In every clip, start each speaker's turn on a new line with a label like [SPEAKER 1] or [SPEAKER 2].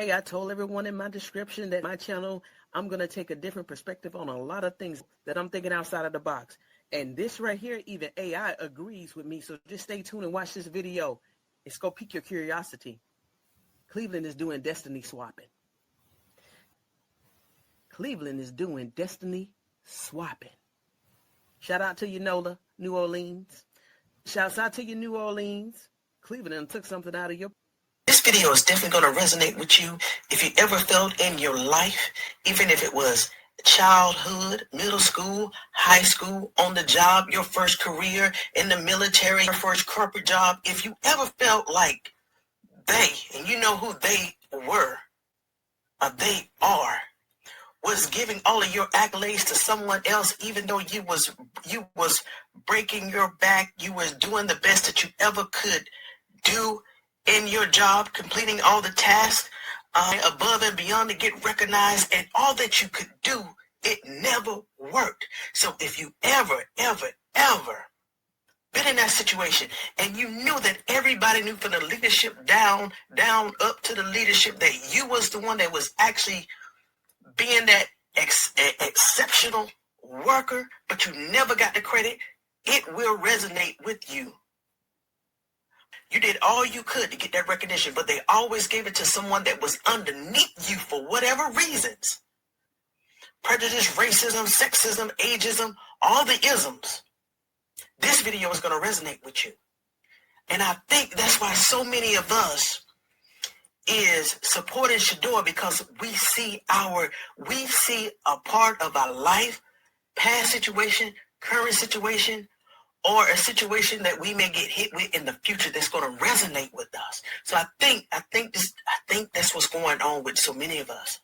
[SPEAKER 1] Hey, I told everyone in my description that my channel, I'm going to take a different perspective on a lot of things that I'm thinking outside of the box. And this right here, even AI agrees with me. So just stay tuned and watch this video. It's going to pique your curiosity. Cleveland is doing destiny swapping. Cleveland is doing destiny swapping. Shout out to you, Nola, New Orleans. Shouts out to you, New Orleans. Cleveland took something out of your...
[SPEAKER 2] This video is definitely going to resonate with you if you ever felt in your life, even if it was childhood, middle school, high school, on the job, your first career, in the military, your first corporate job. If you ever felt like they, and you know who they were, or they are, was giving all of your accolades to someone else, even though you was breaking your back, you was doing the best that you ever could do in your job, completing all the tasks above and beyond to get recognized, and all that you could do, it never worked. So if you ever been in that situation and you knew that everybody knew from the leadership down up to the leadership that you was the one that was actually being that exceptional worker, but you never got the credit, it will resonate with you. You did all you could to get that recognition, but they always gave it to someone that was underneath you for whatever reasons. Prejudice, racism, sexism, ageism, all the isms. This video is going to resonate with you. And I think that's why so many of us is supporting Shedeur, because we see a part of our life, past situation, current situation, or a situation that we may get hit with in the future that's going to resonate with us. So I think that's what's going on with so many of us.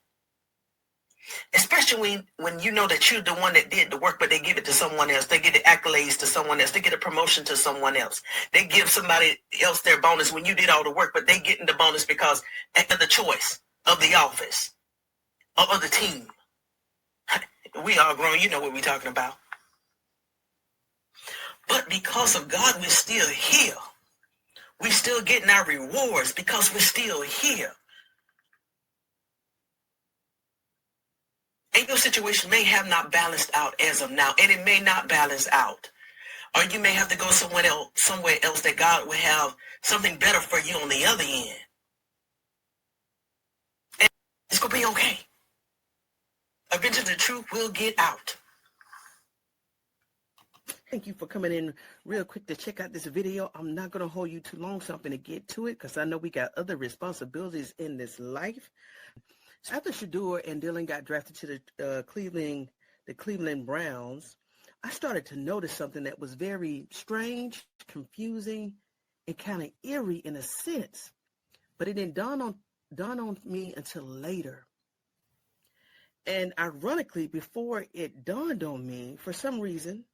[SPEAKER 2] Especially when you know that you're the one that did the work, but they give it to someone else. They give the accolades to someone else. They get a promotion to someone else. They give somebody else their bonus when you did all the work, but they getting the bonus because of the choice of the office or of the team. We all grown. You know what we're talking about. But because of God, we're still here. We're still getting our rewards because we're still here. And your situation may have not balanced out as of now, and it may not balance out. Or you may have to go somewhere else that God will have something better for you on the other end. And it's going to be okay. Eventually the truth will get out.
[SPEAKER 1] Thank you for coming in real quick to check out this video. I'm not going to hold you too long, so I'm going to get to it because I know we got other responsibilities in this life. So after Shedeur and Dilion got drafted to the Cleveland Browns, I started to notice something that was very strange, confusing, and kind of eerie in a sense. But it didn't dawn on me until later. And ironically, before it dawned on me, for some reason,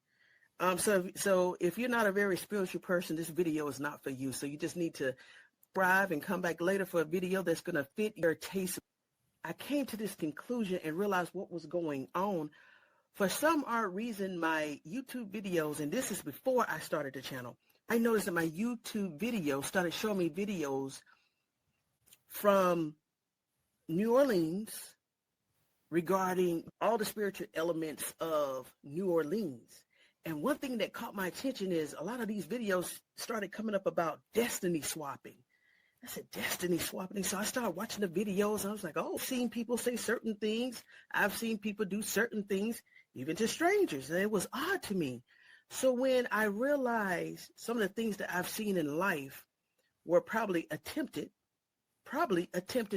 [SPEAKER 1] so if you're not a very spiritual person, this video is not for you. So you just need to thrive and come back later for a video that's going to fit your taste. I came to this conclusion and realized what was going on. For some odd reason, my YouTube videos, and this is before I started the channel, I noticed that my YouTube videos started showing me videos from New Orleans regarding all the spiritual elements of New Orleans. And one thing that caught my attention is a lot of these videos started coming up about destiny swapping. I said, destiny swapping. So I started watching the videos. And I was like, oh, I've seen people say certain things. I've seen people do certain things, even to strangers. And it was odd to me. So when I realized some of the things that I've seen in life were probably attempted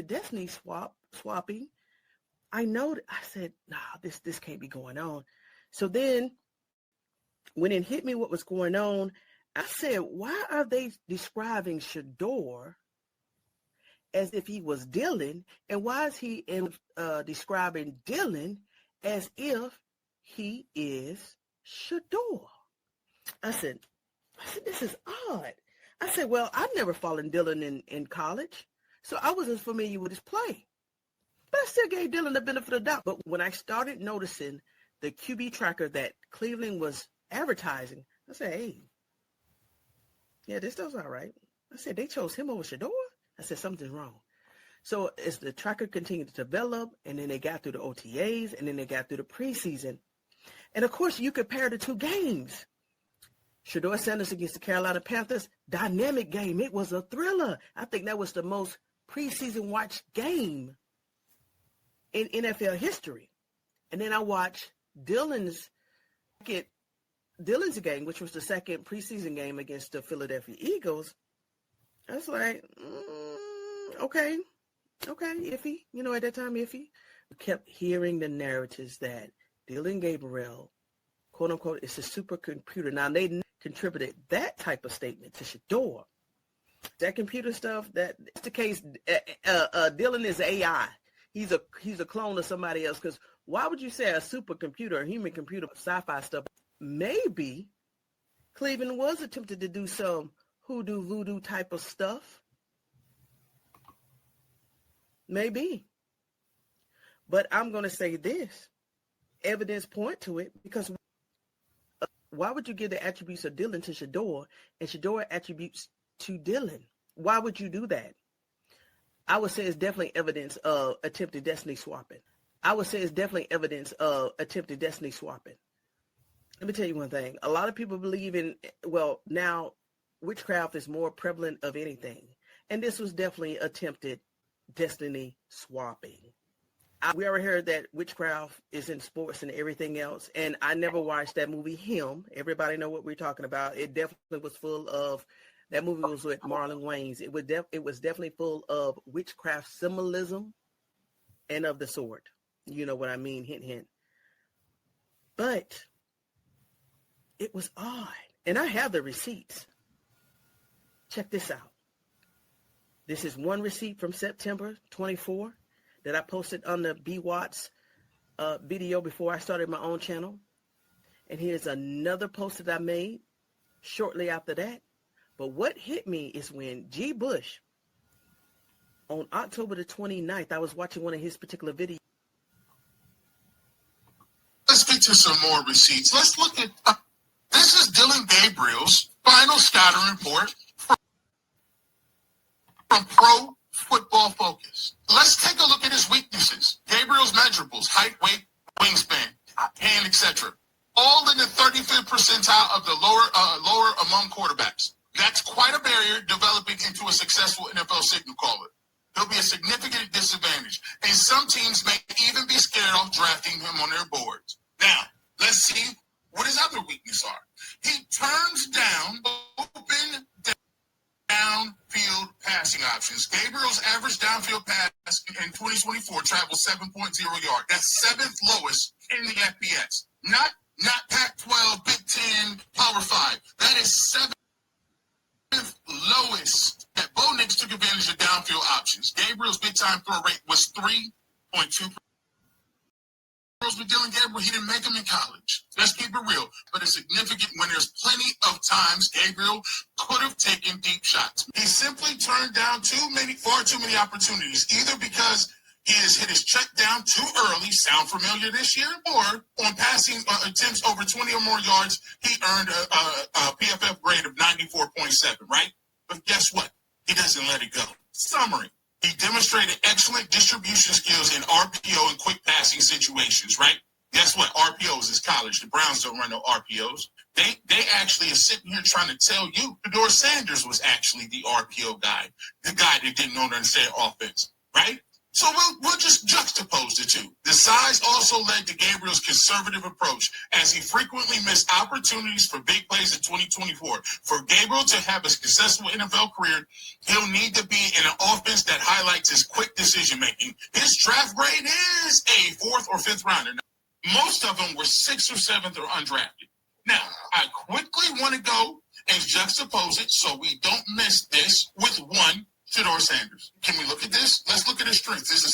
[SPEAKER 1] destiny swapping, I said, nah, this can't be going on. So then when it hit me what was going on, I said, why are they describing Shedeur as if he was Dilion? And why is he describing Dilion as if he is Shedeur? I said, this is odd. I said, well, I've never fallen Dilion in college, so I wasn't familiar with his play. But I still gave Dilion the benefit of the doubt. But when I started noticing the QB tracker that Cleveland was advertising, I said, hey, yeah, this does all right. I said, they chose him over Shedeur? I said, something's wrong. So as the tracker continued to develop, and then they got through the OTAs, and then they got through the preseason. And of course, you compare the two games. Shedeur Sanders against the Carolina Panthers, dynamic game. It was a thriller. I think that was the most preseason watched game in NFL history. And then I watched Dillion's game, which was the second preseason game against the Philadelphia Eagles. I was like, okay, iffy. You know, at that time, iffy. We kept hearing the narratives that Dilion Gabriel, quote unquote, is a supercomputer. Now, they contributed that type of statement to Shedeur. That computer stuff, that's the case. Dilion is AI. He's a clone of somebody else. Because why would you say a supercomputer, a human computer, sci-fi stuff? Maybe Cleveland was attempted to do some hoodoo voodoo type of stuff. Maybe. But I'm going to say this. Evidence point to it, because why would you give the attributes of Dilion to Shedeur and Shedeur attributes to Dilion? Why would you do that? I would say it's definitely evidence of attempted destiny swapping. Let me tell you one thing. A lot of people believe in, now witchcraft is more prevalent of anything. And this was definitely attempted destiny swapping. We already heard that witchcraft is in sports and everything else. And I never watched that movie, Him. Everybody know what we're talking about. It definitely was full of, that movie was with Marlon Wayans. It was definitely full of witchcraft symbolism and of the sort. You know what I mean? Hint, hint. But it was odd. And I have the receipts. Check this out. This is one receipt from September 24 that I posted on the BWatts video before I started my own channel. And here's another post that I made shortly after that. But what hit me is when G. Bush, on October the 29th, I was watching one of his particular videos.
[SPEAKER 3] Let's get to some more receipts. Let's look at, this is Dilion Gabriel's final scouting report from Pro Football Focus. Let's take a look at his weaknesses. Gabriel's measurables: height, weight, wingspan, hand, etc. All in the 35th percentile of the lower among quarterbacks. That's quite a barrier developing into a successful NFL signal caller. He'll be a significant disadvantage, and some teams may even be scared of drafting him on their boards. Now, let's see what his other weaknesses are. He turns down open downfield passing options. Gabriel's average downfield pass in 2024 traveled 7.0 yards. That's seventh lowest in the FBS. Not Pac-12, Big Ten, Power 5. That is seventh lowest. That Bo Nix took advantage of downfield options. Gabriel's big time throw rate was 3.2%. With Dilion Gabriel, he didn't make them in college. Let's keep it real. But it's significant when there's plenty of times Gabriel could have taken deep shots. He simply turned down far too many opportunities, either because he has hit his check down too early, sound familiar this year, or on passing attempts over 20 or more yards, he earned a PFF grade of 94.7, right? But guess what? He doesn't let it go. Summary. He demonstrated excellent distribution skills in RPO and quick passing situations, right? Guess what? RPOs is college. The Browns don't run no RPOs. They actually are sitting here trying to tell you Shedeur Sanders was actually the RPO guy, the guy that didn't understand offense, right? So we'll just juxtapose the two. The size also led to Gabriel's conservative approach, as he frequently missed opportunities for big plays in 2024. For Gabriel to have a successful NFL career, he'll need to be in an offense that highlights his quick decision-making. His draft grade is a 4th or 5th rounder. Most of them were 6th or 7th or undrafted. Now, I quickly want to go and juxtapose it so we don't miss this with one Shedeur Sanders. Can we look at this? Let's look at his strengths. This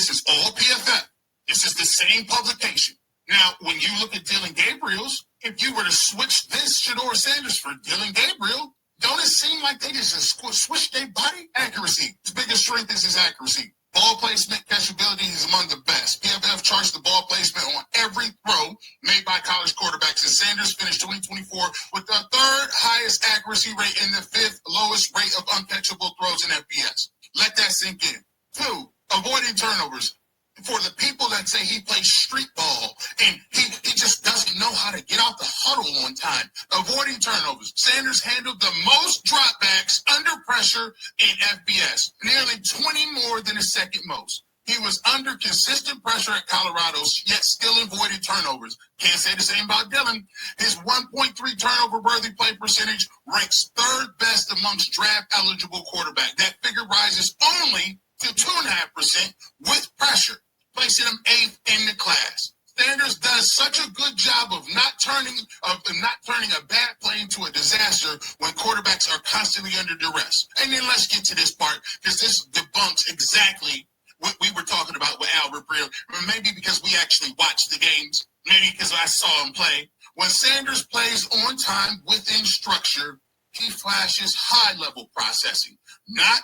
[SPEAKER 3] is all PFF. This is the same publication. Now, when you look at Dilion Gabriel's, if you were to switch this Shedeur Sanders for Dilion Gabriel, don't it seem like they just switch their body? Accuracy. His biggest strength is his accuracy. Ball placement, catchability, he's among the best. PFF charts the ball placement on every throw made by college quarterbacks, and Sanders finished 2024 with the 3rd highest accuracy rate and the 5th lowest rate of uncatchable throws in FBS. Let that sink in. Two, avoiding turnovers. For the people that say he plays street ball and he just doesn't know how to get out the huddle on time. Avoiding turnovers. Sanders handled the most dropbacks under pressure in FBS, nearly 20 more than the second most. He was under consistent pressure at Colorado, yet still avoided turnovers. Can't say the same about Dilion. His 1.3 turnover-worthy play percentage ranks third best amongst draft-eligible quarterbacks. That figure rises only to 2.5% with pressure, placing him 8th in the class. Sanders does such a good job of not turning a bad play into a disaster when quarterbacks are constantly under duress. And then let's get to this part, because this debunks exactly what we were talking about with Albert Breer. Maybe because we actually watched the games, maybe because I saw him play. When Sanders plays on time within structure, he flashes high-level processing, not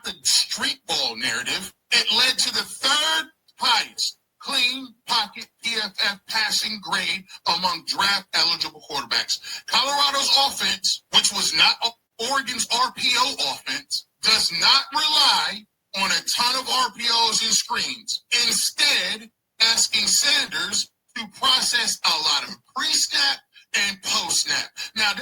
[SPEAKER 3] the street ball narrative. It led to the third highest clean pocket PFF passing grade among draft-eligible quarterbacks. Colorado's offense, which was not Oregon's RPO offense, does not rely on a ton of RPOs and screens. Instead, asking Sanders to process a lot of pre-snap and post-snap. Now,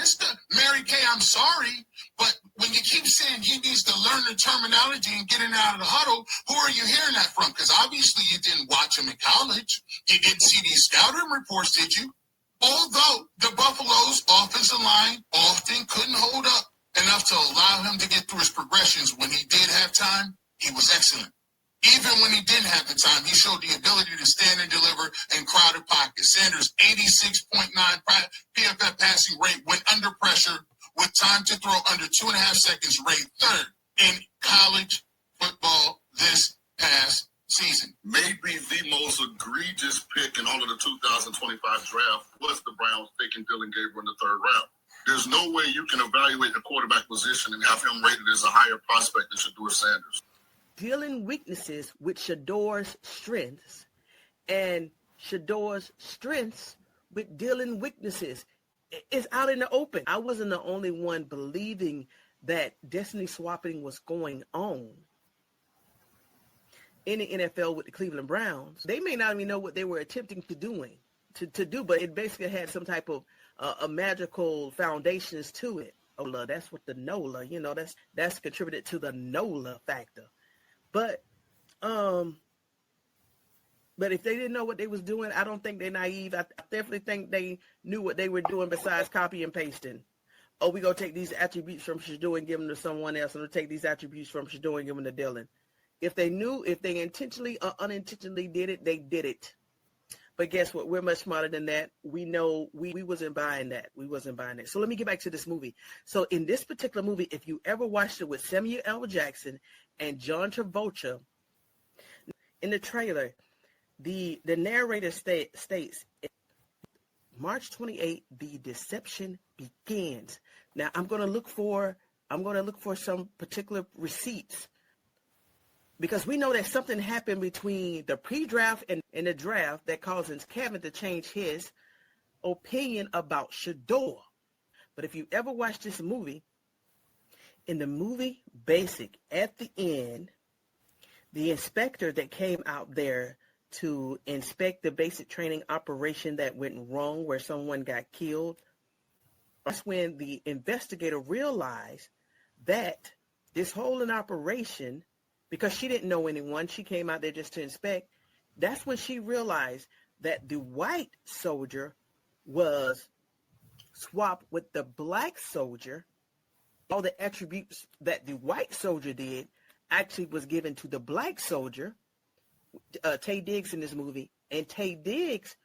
[SPEAKER 3] Mary Kay, I'm sorry, but when you keep saying he needs to learn the terminology and get it out of the huddle, who are you hearing that from? Because obviously you didn't watch him in college. You didn't see these scouting reports, did you? Although the Buffaloes' offensive line often couldn't hold up enough to allow him to get through his progressions, when he did have time, he was excellent. Even when he didn't have the time, he showed the ability to stand and deliver in crowded pockets. Sanders' 86.9 PFF passing rate when under pressure with time to throw under 2.5 seconds, rate third in college football this past season.
[SPEAKER 4] Maybe the most egregious pick in all of the 2025 draft was the Browns taking Dillon Gabriel in the third round. There's no way you can evaluate the quarterback position and have him rated as a higher prospect than Shedeur Sanders.
[SPEAKER 1] Dealing weaknesses with Shedeur's strengths, and Shedeur's strengths with dealing weaknesses. It's out in the open. I wasn't the only one believing that destiny swapping was going on in the NFL with the Cleveland Browns. They may not even know what they were attempting to do, but it basically had some type of a magical foundations to it. NOLA, that's what the NOLA, that's contributed to the NOLA factor. But if they didn't know what they was doing, I don't think they're naive. I definitely think they knew what they were doing besides copy and pasting. Oh, we're going to take these attributes from Shedeur and give them to someone else, and we'll take these attributes from Shedeur and give them to Dillon. If they intentionally or unintentionally did it, they did it. But guess what? We're much smarter than that. We know we wasn't buying that. We wasn't buying that. So let me get back to this movie. So in this particular movie, if you ever watched it with Samuel L. Jackson and John Travolta, in the trailer, the narrator states, March 28th, the deception begins. Now I'm going to look for some particular receipts, because we know that something happened between the pre-draft and the draft that causes Kevin to change his opinion about Shedeur. But if you ever watch this movie, in the movie Basic, at the end, the inspector that came out there to inspect the basic training operation that went wrong where someone got killed, that's when the investigator realized that this whole operation, because she didn't know anyone, she came out there just to inspect. That's when she realized that the white soldier was swapped with the black soldier. All the attributes that the white soldier did actually was given to the black soldier, Taye Diggs in this movie. And Taye Diggs,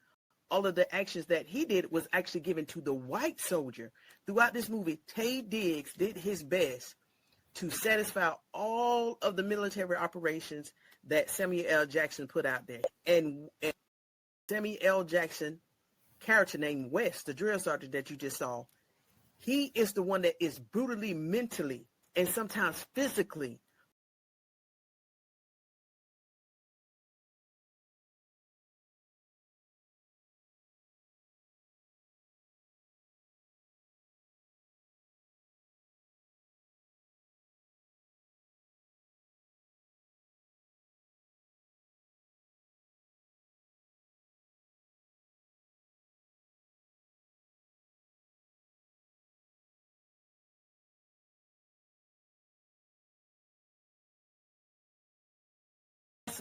[SPEAKER 1] all of the actions that he did was actually given to the white soldier. Throughout this movie, Taye Diggs did his best to satisfy all of the military operations that Samuel L. Jackson put out there. And Samuel L. Jackson, character named West, the drill sergeant that you just saw, he is the one that is brutally, mentally, and sometimes physically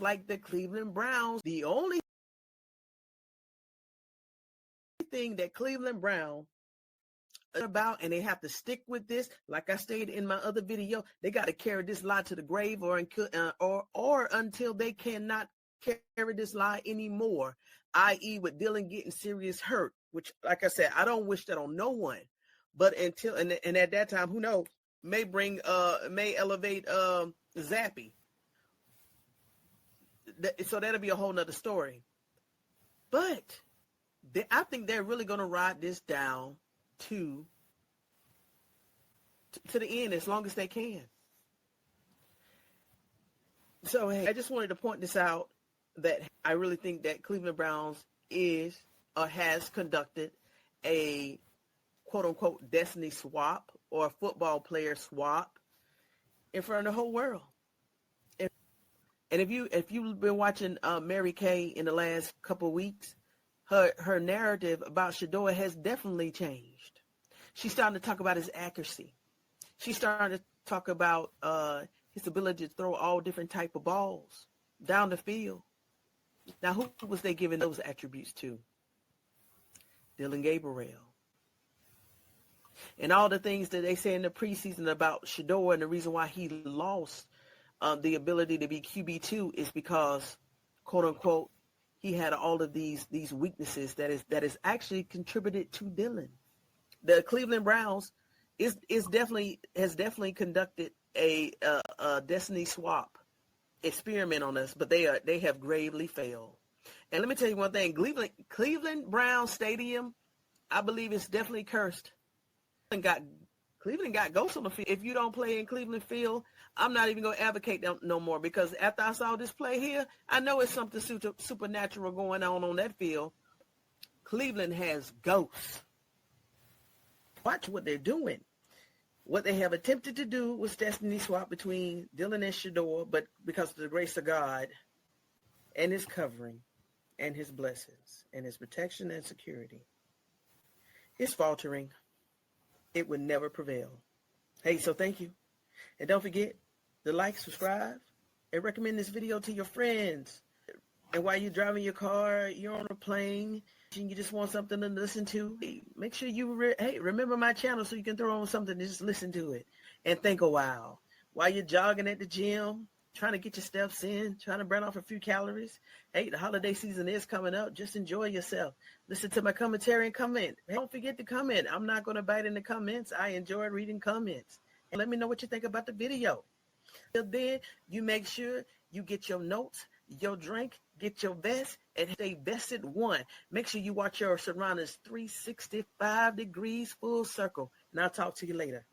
[SPEAKER 1] just like the Cleveland Browns, the only thing that Cleveland Brown about, and they have to stick with this, like I stated in my other video, they got to carry this lie to the grave or until they cannot carry this lie anymore, i.e. with Dilion getting serious hurt, which, like I said, I don't wish that on no one. But until and at that time, who knows, may elevate Zappy. So that'll be a whole nother story. But I think they're really going to ride this down to the end as long as they can. So hey, I just wanted to point this out, that I really think that Cleveland Browns has conducted a quote-unquote destiny swap or a football player swap in front of the whole world. And if you've been watching Mary Kay in the last couple of weeks, her narrative about Shedeur has definitely changed. She's starting to talk about his accuracy. She's starting to talk about his ability to throw all different type of balls down the field. Now, who was they giving those attributes to? Dilion Gabriel. And all the things that they say in the preseason about Shedeur, and the reason why he lost the ability to be QB2 is because, quote unquote, he had all of these weaknesses that is actually contributed to Dilion. The Cleveland Browns has definitely conducted a destiny swap experiment on us, but they have gravely failed. And let me tell you one thing: Cleveland Browns Stadium, I believe it's definitely cursed. Cleveland got ghosts on the field. If you don't play in Cleveland Field, I'm not even going to advocate them no more, because after I saw this play here, I know it's something supernatural going on that field. Cleveland has ghosts. Watch what they're doing. What they have attempted to do was destiny swap between Dilion and Shedeur, but because of the grace of God and his covering and his blessings and his protection and security, it's faltering. It would never prevail. Hey, so thank you. And don't forget to like, subscribe, and recommend this video to your friends. And while you're driving your car, you're on a plane, and you just want something to listen to, make sure you remember my channel so you can throw on something to just listen to it and think a while. While you're jogging at the gym, trying to get your steps in, trying to burn off a few calories. Hey, the holiday season is coming up. Just enjoy yourself. Listen to my commentary and comment. Hey, don't forget to comment. I'm not going to bite in the comments. I enjoy reading comments. And let me know what you think about the video. Till then, you make sure you get your notes, your drink, get your vest, and stay vested one. Make sure you watch your surroundings 365 degrees full circle. And I'll talk to you later.